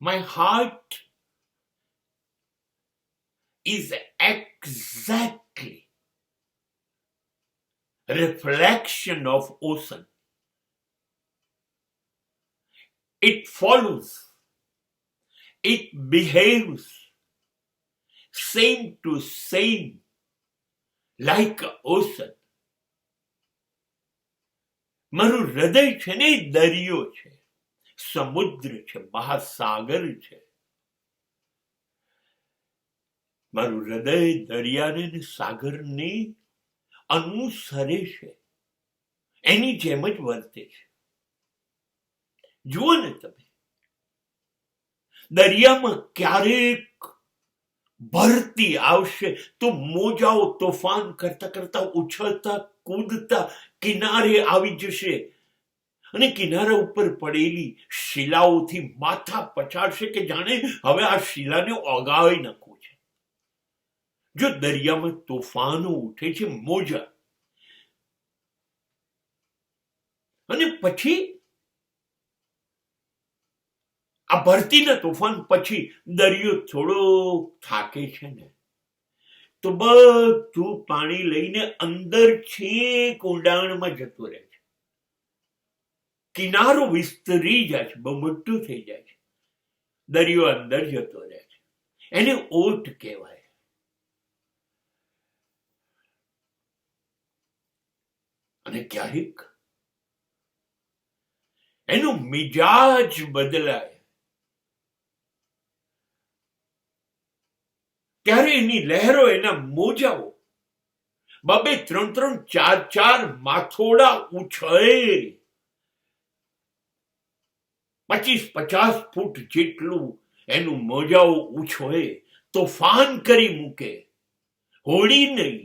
My heart is exactly reflection of ocean. It follows, it behaves same to same like ocean. મારું હૃદય છે ને દરિયો છે, સમુદ્ર છે, મહાસાગર છે. મારું હૃદય દરિયાને ને સાગરને અનુસરે છે, એની જેમ જ વર્તે છે. જુઓ ને તમે, દરિયામાં ક્યારેક ભરતી આવશે તો મોજાઓ તોફાન કરતા કરતા ઉછળતા કૂદતા કિનારે આવી જશે અને કિનારા ઉપર પડેલી શિલાઓથી માથા પછાડશે કે જાણે હવે આ શિલાને ઓગાળી નાખવું છે. જો દરિયામાં તોફાનો ઉઠે છે, મોજા, અને પછી આ ભરતીના તોફાન પછી દરિયો થોડો થાકે છે ને તો બધું પાણી લઈને અંદર છેક ઊંડાણમાં જતું રહે છે. કિનારો વિસ્તરી જાય છે, બહુ મોટું થઈ જાય છે, દરિયો અંદર જતો રહે છે. એને ઓટ કહેવાય. અને ક્યારેક એનો મિજાજ બદલાય ત્યારે એની લહેરો, એના મોજાઓ 2-3, 4 માથોડા ઉછળે, 25-50 ફૂટ જેટલું એનું મોજાઓ ઉછળે, તોફાન કરી મૂકે. હોડી નહીં,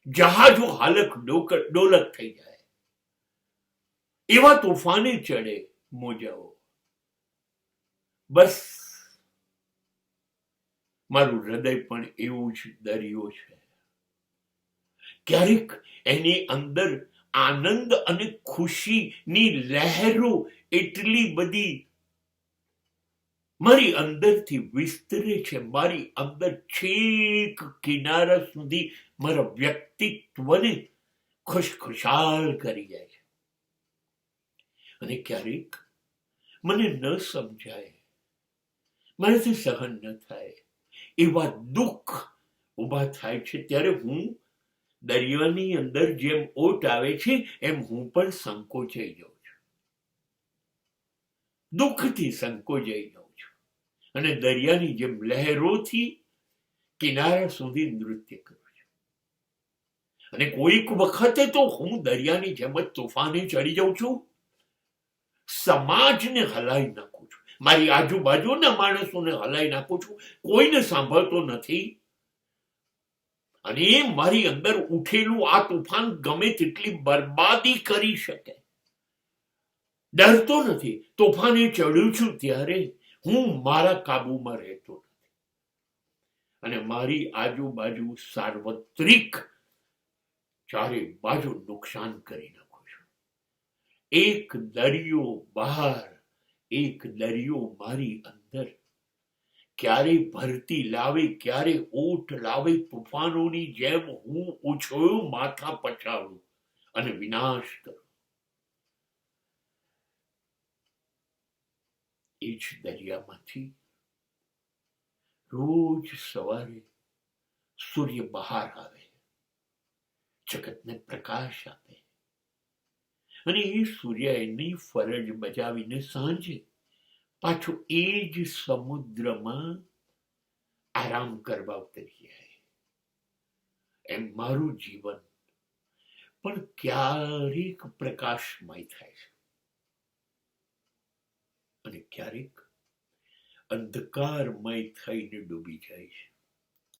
જહાજો હાલક ડોલક થઈ જાય એવા તોફાને ચડે મોજાઓ. બસ મારું હૃદય પણ એવું જ દરિયો છે. ક્યારેક એની અંદર આનંદ અને ખુશીની લહેરો એટલી બધી મારી અંદરથી વિસ્તરે છે, મારી અંદર છેક કિનારા સુધી મારા વ્યક્તિત્વને ખુશખુશાલ કરી જાય છે. અને ક્યારેક મને ન સમજાય, મારાથી સહન ન થાય એવા દુઃખ ઉભા થાય છે, ત્યારે હું દરિયાની અંદર જેમ ઓટ આવે છે એમ હું પણ સંકોચાઈ જાઉં છું, દુઃખથી સંકોચાઈ જાઉં છું અને દરિયાની જેમ લહેરોથી કિનારા સુધી નૃત્ય કરું છું. અને કોઈક વખતે તો હું દરિયાની જેમ જ તોફાને ચડી જાઉં છું, સમાજને હલાવી નાખું છું, મારી આજુબાજુના માણસોને હલાવી નાખું છું, કોઈને સાંભળતો નથી. અને મારી અંદર ઉઠેલું આ તોફાન ગમે તેટલી બરબાદી કરી શકે, ડરતો નથી. તોફાને ચડ્યું છું ત્યારે હું મારા કાબુમાં રહેતો નથી અને મારી આજુબાજુ સાર્વત્રિક ચારે બાજુ નુકસાન કરી નાખું છું. એક દરિયો બહાર, એક દરિયો મારી અંદર ક્યારે ભરતી લાવે, ક્યારે ઓટ લાવે, તોફાનોની જેમ હું ઉછળું, માથા પછાડું અને વિનાશ કરું. એ જ દરિયામાંથી રોજ સવારે સૂર્ય બહાર આવે, જગતને પ્રકાશ આપે અને એ સૂર્ય એની ફરજ બજાવીને સાંજે પાછું એ જ સમુદ્રમાં આરામ કરવા ઉતરી જાય. એમ મારું જીવન પણ ક્યારેક પ્રકાશમય થાય છે અને ક્યારેક અંધકારમય થઈને ડૂબી જાય છે.